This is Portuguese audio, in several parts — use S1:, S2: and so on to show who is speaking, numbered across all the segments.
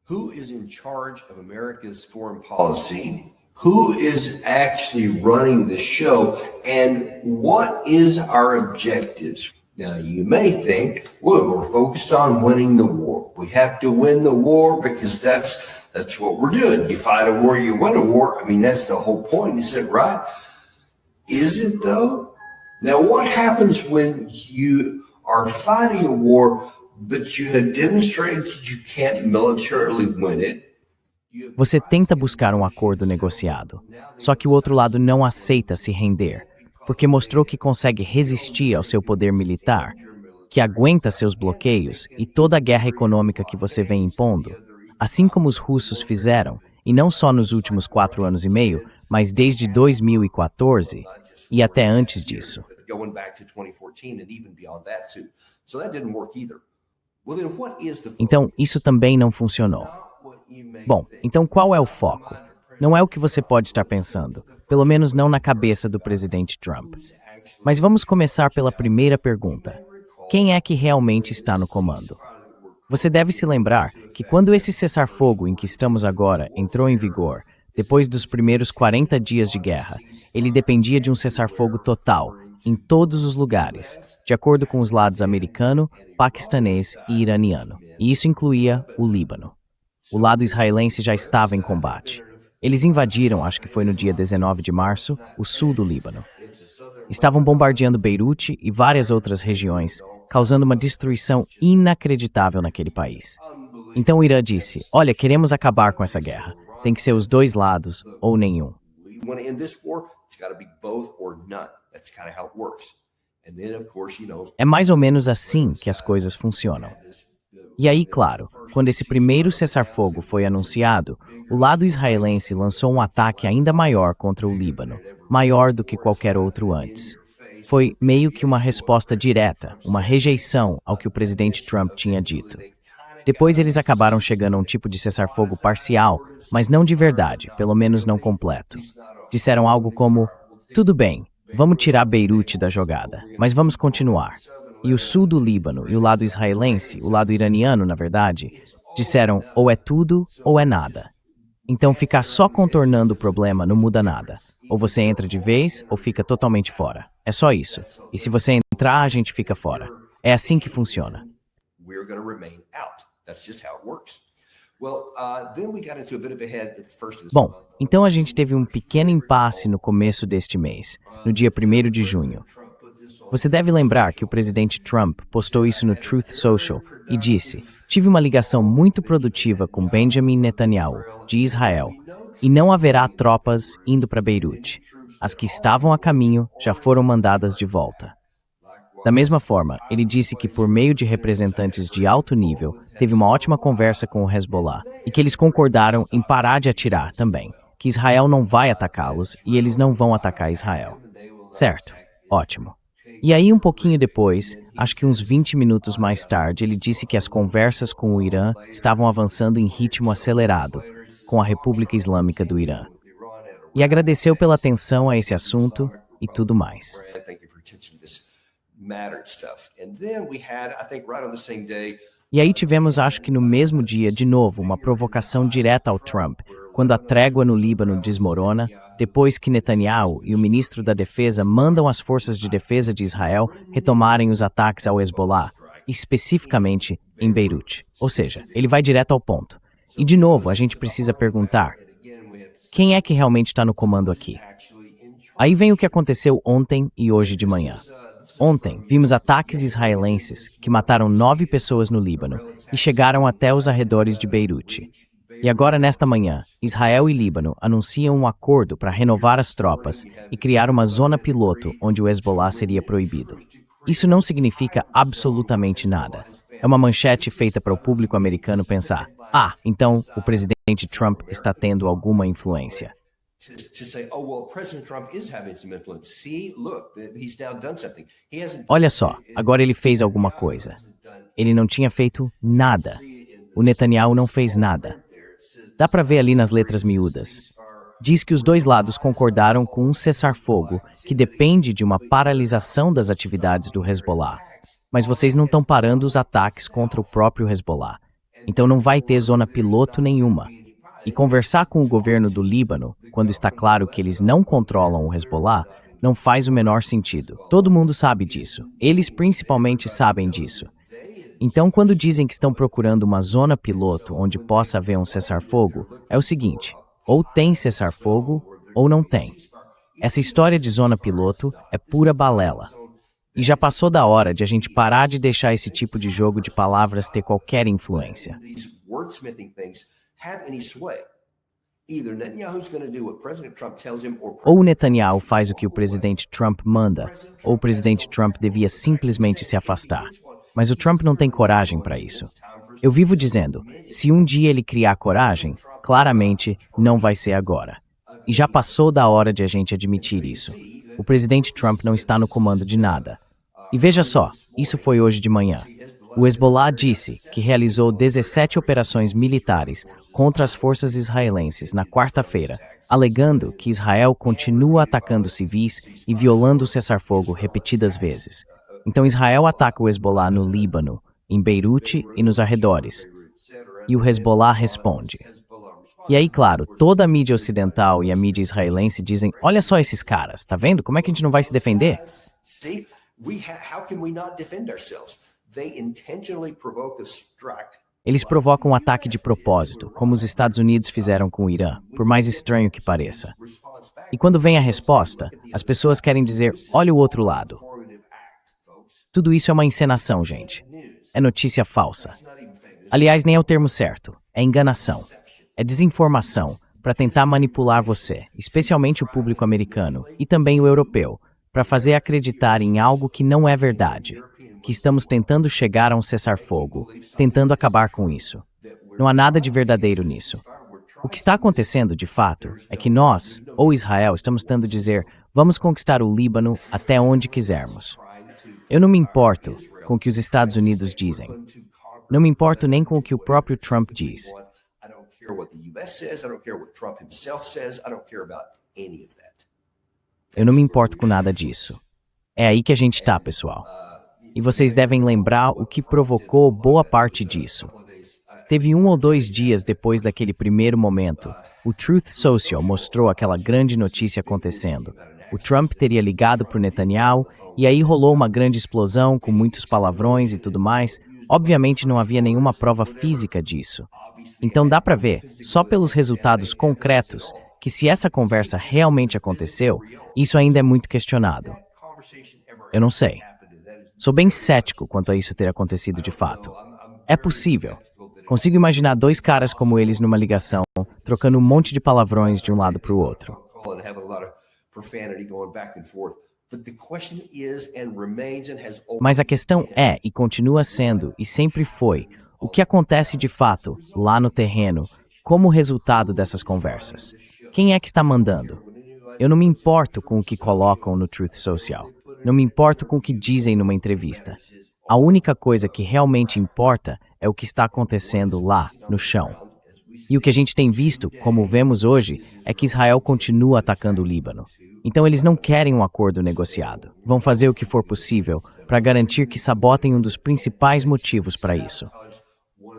S1: Who is in charge of America's foreign policy? Who is actually running the show? And what is our objectives? Now, you may think, well, we're focused on winning the war. We have to win the war because that's what we're doing. You fight a war, you win a war. I mean, that's the whole point, isn't it right? Is it though? Now, what happens when you are fighting a war, but you have demonstrated that you can't militarily win it?
S2: Você tenta buscar um acordo negociado, só que o outro lado não aceita se render, porque mostrou que consegue resistir ao seu poder militar, que aguenta seus bloqueios e toda a guerra econômica que você vem impondo, assim como os russos fizeram, e não só nos últimos 4 anos e meio, mas desde 2014 e até antes disso. Então, isso também não funcionou. Bom, então qual é o foco? Não é o que você pode estar pensando, pelo menos não na cabeça do presidente Trump. Mas vamos começar pela primeira pergunta. Quem é que realmente está no comando? Você deve se lembrar que quando esse cessar-fogo em que estamos agora entrou em vigor, depois dos primeiros 40 dias de guerra, ele dependia de um cessar-fogo total, em todos os lugares, de acordo com os lados americano, paquistanês e iraniano. E isso incluía o Líbano. O lado israelense já estava em combate. Eles invadiram, acho que foi no dia 19 de março, o sul do Líbano. Estavam bombardeando Beirute e várias outras regiões, causando uma destruição inacreditável naquele país. Então o Irã disse, olha, queremos acabar com essa guerra. Tem que ser os dois lados ou nenhum. É mais ou menos assim que as coisas funcionam. E aí, claro, quando esse primeiro cessar-fogo foi anunciado, o lado israelense lançou um ataque ainda maior contra o Líbano, maior do que qualquer outro antes. Foi meio que uma resposta direta, uma rejeição ao que o presidente Trump tinha dito. Depois eles acabaram chegando a um tipo de cessar-fogo parcial, mas não de verdade, pelo menos não completo. Disseram algo como, tudo bem, vamos tirar Beirute da jogada, mas vamos continuar. E o sul do Líbano e o lado israelense, o lado iraniano, na verdade, disseram ou é tudo ou é nada. Então ficar só contornando o problema não muda nada. Ou você entra de vez ou fica totalmente fora. É só isso. E se você entrar, a gente fica fora. É assim que funciona. Bom, então a gente teve um pequeno impasse no começo deste mês, no dia 1º de junho. Você deve lembrar que o presidente Trump postou isso no Truth Social e disse, tive uma ligação muito produtiva com Benjamin Netanyahu, de Israel, e não haverá tropas indo para Beirute. As que estavam a caminho já foram mandadas de volta. Da mesma forma, ele disse que por meio de representantes de alto nível, teve uma ótima conversa com o Hezbollah e que eles concordaram em parar de atirar também, que Israel não vai atacá-los e eles não vão atacar Israel. Certo, ótimo. E aí, um pouquinho depois, acho que uns 20 minutos mais tarde, ele disse que as conversas com o Irã estavam avançando em ritmo acelerado, com a República Islâmica do Irã. E agradeceu pela atenção a esse assunto e tudo mais. E aí tivemos, acho que no mesmo dia, de novo, uma provocação direta ao Trump, quando a trégua no Líbano desmorona, depois que Netanyahu e o ministro da Defesa mandam as forças de defesa de Israel retomarem os ataques ao Hezbollah, especificamente em Beirute. Ou seja, ele vai direto ao ponto. E de novo, a gente precisa perguntar, quem é que realmente está no comando aqui? Aí vem o que aconteceu ontem e hoje de manhã. Ontem, vimos ataques israelenses que mataram 9 pessoas no Líbano e chegaram até os arredores de Beirute. E agora, nesta manhã, Israel e Líbano anunciam um acordo para renovar as tropas e criar uma zona piloto onde o Hezbollah seria proibido. Isso não significa absolutamente nada. É uma manchete feita para o público americano pensar, então o presidente Trump está tendo alguma influência. Olha só, agora ele fez alguma coisa. Ele não tinha feito nada. O Netanyahu não fez nada. Dá para ver ali nas letras miúdas. Diz que os dois lados concordaram com um cessar-fogo que depende de uma paralisação das atividades do Hezbollah. Mas vocês não estão parando os ataques contra o próprio Hezbollah. Então não vai ter zona piloto nenhuma. E conversar com o governo do Líbano, quando está claro que eles não controlam o Hezbollah, não faz o menor sentido. Todo mundo sabe disso. Eles principalmente sabem disso. Então, quando dizem que estão procurando uma zona piloto onde possa haver um cessar-fogo, é o seguinte: ou tem cessar-fogo ou não tem. Essa história de zona piloto é pura balela. E já passou da hora de a gente parar de deixar esse tipo de jogo de palavras ter qualquer influência. Ou o Netanyahu faz o que o presidente Trump manda, ou o presidente Trump devia simplesmente se afastar. Mas o Trump não tem coragem para isso. Eu vivo dizendo, se um dia ele criar coragem, claramente não vai ser agora. E já passou da hora de a gente admitir isso. O presidente Trump não está no comando de nada. E veja só, isso foi hoje de manhã. O Hezbollah disse que realizou 17 operações militares contra as forças israelenses na quarta-feira, alegando que Israel continua atacando civis e violando o cessar-fogo repetidas vezes. Então Israel ataca o Hezbollah no Líbano, em Beirute e nos arredores. E o Hezbollah responde. E aí, claro, toda a mídia ocidental e a mídia israelense dizem, olha só esses caras, tá vendo? Como é que a gente não vai se defender? Eles provocam um ataque de propósito, como os Estados Unidos fizeram com o Irã, por mais estranho que pareça. E quando vem a resposta, as pessoas querem dizer, olha o outro lado. Tudo isso é uma encenação, gente. É notícia falsa. Aliás, nem é o termo certo. É enganação. É desinformação para tentar manipular você, especialmente o público americano e também o europeu, para fazer acreditar em algo que não é verdade, que estamos tentando chegar a um cessar-fogo, tentando acabar com isso. Não há nada de verdadeiro nisso. O que está acontecendo, de fato, é que nós, ou Israel, estamos tentando dizer, vamos conquistar o Líbano até onde quisermos. Eu não me importo com o que os Estados Unidos dizem. Não me importo nem com o que o próprio Trump diz. Eu não me importo com nada disso. É aí que a gente está, pessoal. E vocês devem lembrar o que provocou boa parte disso. Teve 1 ou 2 dias depois daquele primeiro momento, o Truth Social mostrou aquela grande notícia acontecendo. O Trump teria ligado para o Netanyahu e aí rolou uma grande explosão com muitos palavrões e tudo mais. Obviamente não havia nenhuma prova física disso. Então dá para ver, só pelos resultados concretos, que se essa conversa realmente aconteceu, isso ainda é muito questionado. Eu não sei. Sou bem cético quanto a isso ter acontecido de fato. É possível. Consigo imaginar 2 caras como eles numa ligação, trocando um monte de palavrões de um lado para o outro. Mas a questão é, e continua sendo, e sempre foi, o que acontece de fato, lá no terreno, como resultado dessas conversas. Quem é que está mandando? Eu não me importo com o que colocam no Truth Social. Não me importo com o que dizem numa entrevista. A única coisa que realmente importa é o que está acontecendo lá, no chão. E o que a gente tem visto, como vemos hoje, é que Israel continua atacando o Líbano. Então eles não querem um acordo negociado. Vão fazer o que for possível para garantir que sabotem um dos principais motivos para isso.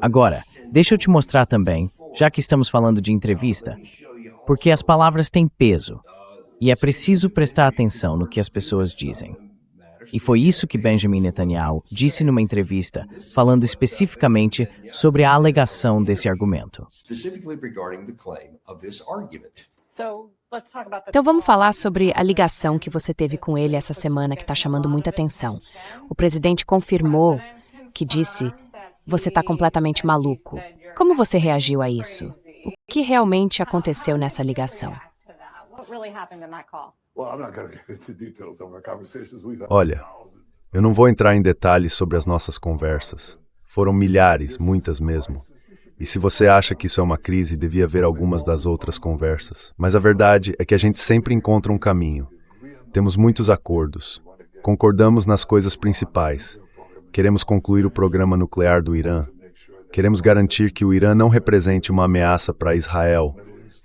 S2: Agora, deixa eu te mostrar também, já que estamos falando de entrevista, porque as palavras têm peso. E é preciso prestar atenção no que as pessoas dizem. E foi isso que Benjamin Netanyahu disse numa entrevista, falando especificamente sobre a alegação desse argumento.
S3: Então vamos falar sobre a ligação que você teve com ele essa semana que está chamando muita atenção. O presidente confirmou que disse, você está completamente maluco. Como você reagiu a isso? O que realmente aconteceu nessa ligação?
S4: Olha, eu não vou entrar em detalhes sobre as nossas conversas. Foram milhares, muitas mesmo. E se você acha que isso é uma crise, devia ver algumas das outras conversas. Mas a verdade é que a gente sempre encontra um caminho. Temos muitos acordos. Concordamos nas coisas principais. Queremos concluir o programa nuclear do Irã. Queremos garantir que o Irã não represente uma ameaça para Israel,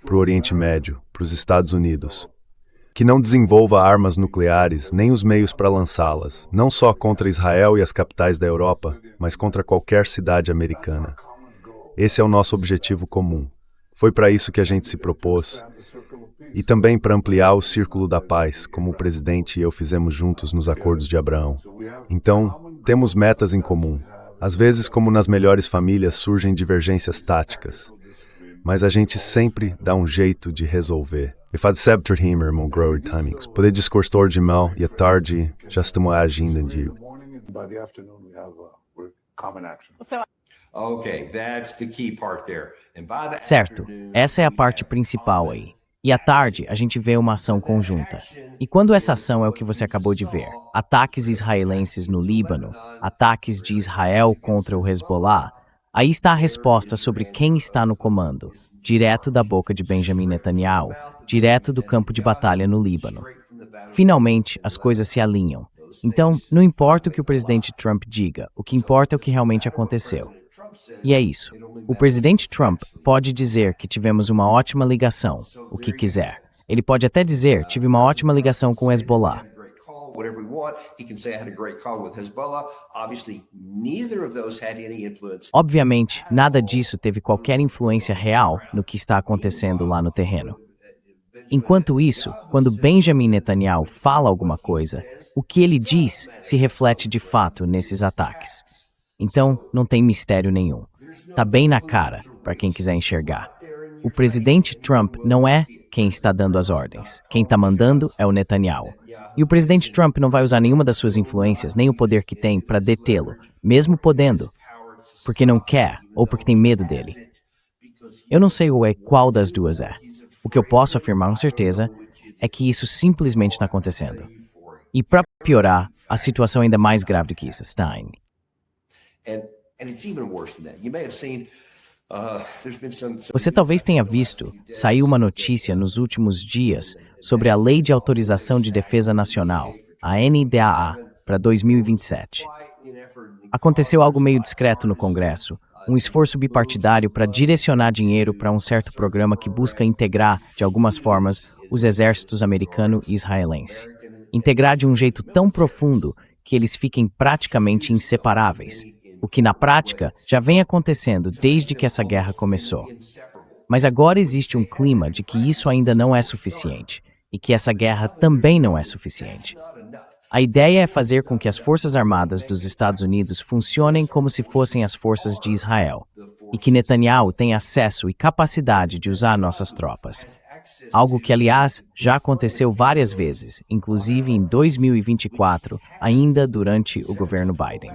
S4: para o Oriente Médio, para os Estados Unidos. Que não desenvolva armas nucleares, nem os meios para lançá-las, não só contra Israel e as capitais da Europa, mas contra qualquer cidade americana. Esse é o nosso objetivo comum. Foi para isso que a gente se propôs. E também para ampliar o círculo da paz, como o presidente e eu fizemos juntos nos Acordos de Abraão. Então, temos metas em comum. Às vezes, como nas melhores famílias, surgem divergências táticas. Mas a gente sempre dá um jeito de resolver. E faz sempre rir, irmão, grow timings. Poder discursor de mal e à tarde já estamos agindo de.
S5: By the afternoon, we have common action.
S1: Okay, that's the key part there. And by the
S2: Certo, essa é a parte principal aí. E à tarde, a gente vê uma ação conjunta. E quando essa ação é o que você acabou de ver, ataques israelenses no Líbano, ataques de Israel contra o Hezbollah, aí está a resposta sobre quem está no comando, direto da boca de Benjamin Netanyahu, direto do campo de batalha no Líbano. Finalmente, as coisas se alinham. Então, não importa o que o presidente Trump diga, o que importa é o que realmente aconteceu. E é isso. O presidente Trump pode dizer que tivemos uma ótima ligação, o que quiser. Ele pode até dizer, tive uma ótima ligação com o Hezbollah.
S1: whatever we want. He can say I had a great call with Hezbollah. Obviously, neither of those had any influence.
S2: Obviamente, nada disso teve qualquer influência real no que está acontecendo lá no terreno. Enquanto isso, quando Benjamin Netanyahu fala alguma coisa, o que ele diz se reflete de fato nesses ataques. Então, não tem mistério nenhum. Tá bem na cara, para quem quiser enxergar. O presidente Trump não é quem está dando as ordens. Quem está mandando é o Netanyahu. E o presidente Trump não vai usar nenhuma das suas influências, nem o poder que tem, para detê-lo, mesmo podendo, porque não quer ou porque tem medo dele. Eu não sei qual das duas é. O que eu posso afirmar com certeza é que isso simplesmente está acontecendo. E para piorar, a situação é ainda mais grave do que isso, Stein. Você talvez tenha visto, saiu uma notícia nos últimos dias sobre a Lei de Autorização de Defesa Nacional, a NDAA, para 2027. Aconteceu algo meio discreto no Congresso, um esforço bipartidário para direcionar dinheiro para um certo programa que busca integrar, de algumas formas, os exércitos americano e israelense. Integrar de um jeito tão profundo que eles fiquem praticamente inseparáveis, o que na prática já vem acontecendo desde que essa guerra começou. Mas agora existe um clima de que isso ainda não é suficiente e que essa guerra também não é suficiente. A ideia é fazer com que as Forças Armadas dos Estados Unidos funcionem como se fossem as forças de Israel e que Netanyahu tenha acesso e capacidade de usar nossas tropas. Algo que, aliás, já aconteceu várias vezes, inclusive em 2024, ainda durante o governo Biden.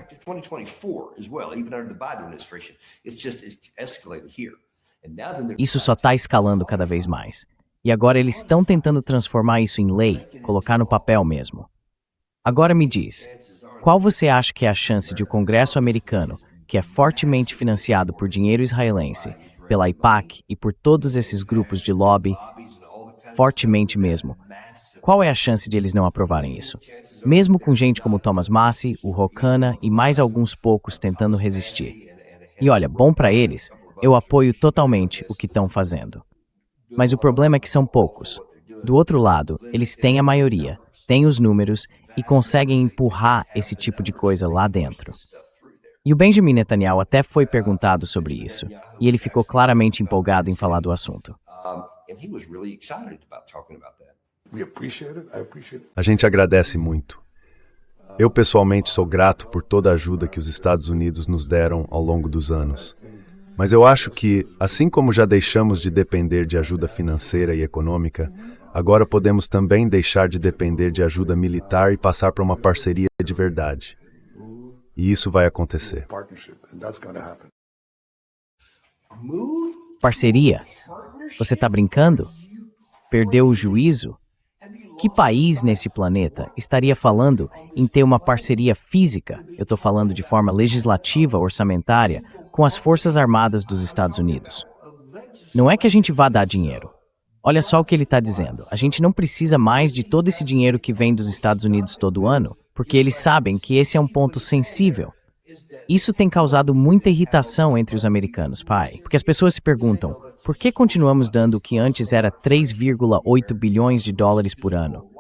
S2: Isso só está escalando cada vez mais. E agora eles estão tentando transformar isso em lei, colocar no papel mesmo. Agora me diz, qual você acha que é a chance de o Congresso americano, que é fortemente financiado por dinheiro israelense, pela AIPAC e por todos esses grupos de lobby, fortemente mesmo, qual é a chance de eles não aprovarem isso? Mesmo com gente como Thomas Massie, o Ro Khanna e mais alguns poucos tentando resistir. E olha, bom para eles, eu apoio totalmente o que estão fazendo. Mas o problema é que são poucos. Do outro lado, eles têm a maioria, têm os números e conseguem empurrar esse tipo de coisa lá dentro. E o Benjamin Netanyahu até foi perguntado sobre isso, e ele ficou claramente empolgado em falar do assunto.
S4: A gente agradece muito. Eu pessoalmente sou grato por toda a ajuda que os Estados Unidos nos deram ao longo dos anos. Mas eu acho que, assim como já deixamos de depender de ajuda financeira e econômica, agora podemos também deixar de depender de ajuda militar e passar para uma parceria de verdade. E isso vai acontecer.
S2: Parceria? Você tá brincando? Perdeu o juízo? Que país nesse planeta estaria falando em ter uma parceria física, eu tô falando de forma legislativa, orçamentária, com as Forças Armadas dos Estados Unidos? Não é que a gente vá dar dinheiro. Olha só o que ele está dizendo. A gente não precisa mais de todo esse dinheiro que vem dos Estados Unidos todo ano, porque eles sabem que esse é um ponto sensível. Isso tem causado muita irritação entre os americanos, pai. Porque as pessoas se perguntam, por que continuamos dando o que antes era 3,8 bilhões de dólares por ano?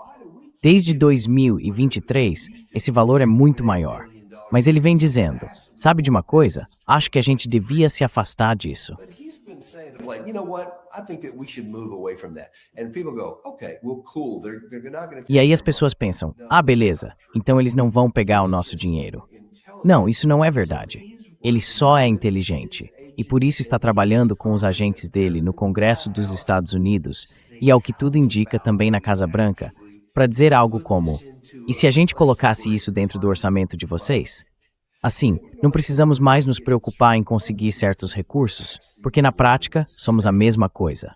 S2: Desde 2023, esse valor é muito maior. Mas ele vem dizendo, sabe de uma coisa? Acho que a gente devia se afastar disso.
S1: But he's been saying, like, you know what? I think that we should move away from that. And people go, okay, well, cool. They're not going to.
S2: E aí as pessoas pensam, ah, beleza, então eles não vão pegar o nosso dinheiro. Não, isso não é verdade. Ele só é inteligente. E por isso está trabalhando com os agentes dele no Congresso dos Estados Unidos e, ao que tudo indica, também na Casa Branca, para dizer algo como, e se a gente colocasse isso dentro do orçamento de vocês? Assim, não precisamos mais nos preocupar em conseguir certos recursos, porque na prática somos a mesma coisa.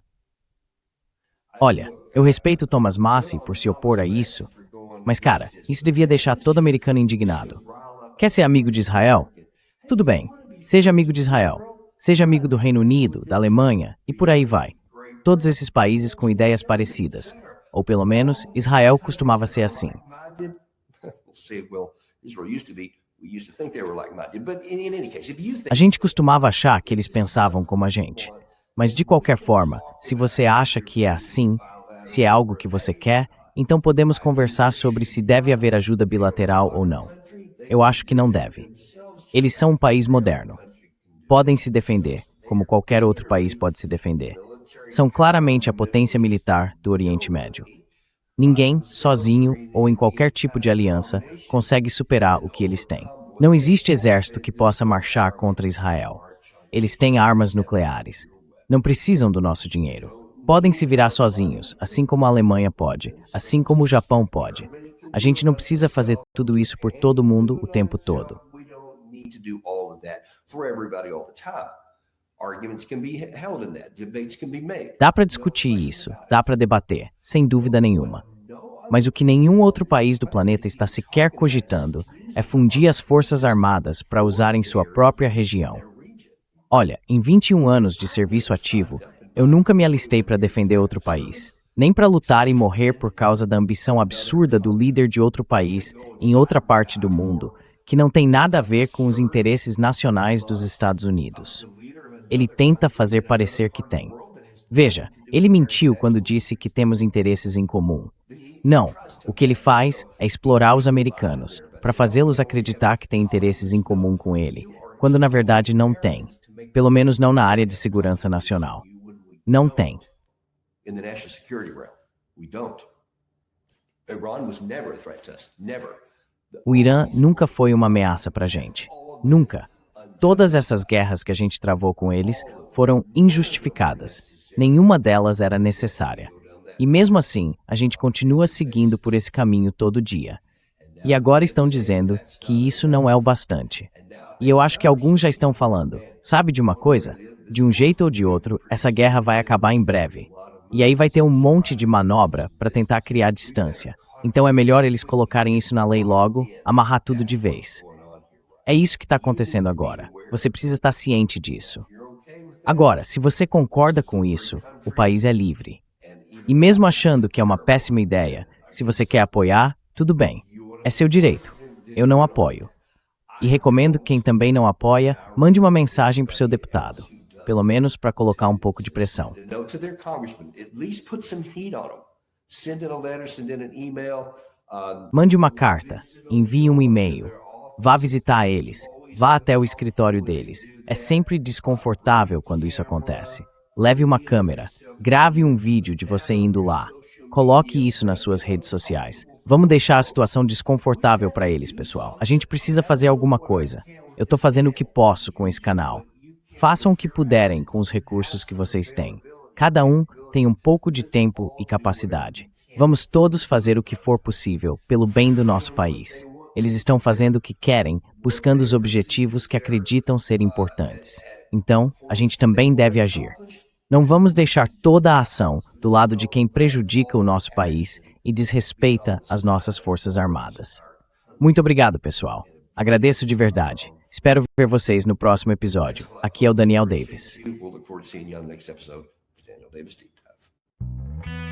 S2: Olha, eu respeito Thomas Massie por se opor a isso, mas cara, isso devia deixar todo americano indignado. Quer ser amigo de Israel? Tudo bem, seja amigo de Israel. Seja amigo do Reino Unido, da Alemanha e por aí vai. Todos esses países com ideias parecidas. Ou pelo menos, Israel costumava ser assim. A gente costumava achar que eles pensavam como a gente. Mas de qualquer forma, se você acha que é assim, se é algo que você quer, então podemos conversar sobre se deve haver ajuda bilateral ou não. Eu acho que não deve. Eles são um país moderno. Podem se defender, como qualquer outro país pode se defender. São claramente a potência militar do Oriente Médio. Ninguém, sozinho ou em qualquer tipo de aliança, consegue superar o que eles têm. Não existe exército que possa marchar contra Israel. Eles têm armas nucleares. Não precisam do nosso dinheiro. Podem se virar sozinhos, assim como a Alemanha pode, assim como o Japão pode. A gente não precisa fazer tudo isso por todo mundo o tempo todo.
S1: To do all of that for everybody all the time. Arguments can be held in that, debates can be made.
S2: Dá para discutir isso, dá para debater, sem dúvida nenhuma. Mas o que nenhum outro país do planeta está sequer cogitando é fundir as forças armadas para usar em sua própria região. Olha, em 21 anos de serviço ativo, eu nunca me alistei para defender outro país, nem para lutar e morrer por causa da ambição absurda do líder de outro país em outra parte do mundo, que não tem nada a ver com os interesses nacionais dos Estados Unidos. Ele tenta fazer parecer que tem. Veja, ele mentiu quando disse que temos interesses em comum. Não, o que ele faz é explorar os americanos, para fazê-los acreditar que tem interesses em comum com ele, quando na verdade não tem. Pelo menos não na área de segurança nacional. Não tem.
S1: In the national security realm, we don't. Iran was never a threat to us, never.
S2: O Irã nunca foi uma ameaça para a gente. Nunca. Todas essas guerras que a gente travou com eles foram injustificadas. Nenhuma delas era necessária. E mesmo assim, a gente continua seguindo por esse caminho todo dia. E agora estão dizendo que isso não é o bastante. E eu acho que alguns já estão falando, sabe de uma coisa? De um jeito ou de outro, essa guerra vai acabar em breve. E aí vai ter um monte de manobra para tentar criar distância. Então é melhor eles colocarem isso na lei logo, amarrar tudo de vez. É isso que está acontecendo agora. Você precisa estar ciente disso. Agora, se você concorda com isso, o país é livre. E mesmo achando que é uma péssima ideia, se você quer apoiar, tudo bem. É seu direito. Eu não apoio. E recomendo que quem também não apoia, mande uma mensagem para o seu deputado. Pelo menos para colocar um pouco de pressão.
S1: To their congressman, at least put some heat on them. Send in a letter, send in an email.
S2: Mande uma carta, envie um e-mail, vá visitar eles, vá até o escritório deles. É sempre desconfortável quando isso acontece. Leve uma câmera, grave um vídeo de você indo lá. Coloque isso nas suas redes sociais. Vamos deixar a situação desconfortável para eles, pessoal. A gente precisa fazer alguma coisa. Eu tô fazendo o que posso com esse canal. Façam o que puderem com os recursos que vocês têm. Cada um tem um pouco de tempo e capacidade. Vamos todos fazer o que for possível pelo bem do nosso país. Eles estão fazendo o que querem, buscando os objetivos que acreditam ser importantes. Então, a gente também deve agir. Não vamos deixar toda a ação do lado de quem prejudica o nosso país e desrespeita as nossas forças armadas. Muito obrigado, pessoal. Agradeço de verdade. Espero ver vocês no próximo episódio. Aqui é o Daniel Davis.
S1: We'll look forward to seeing you on the next episode of Daniel Davis Deep Dive.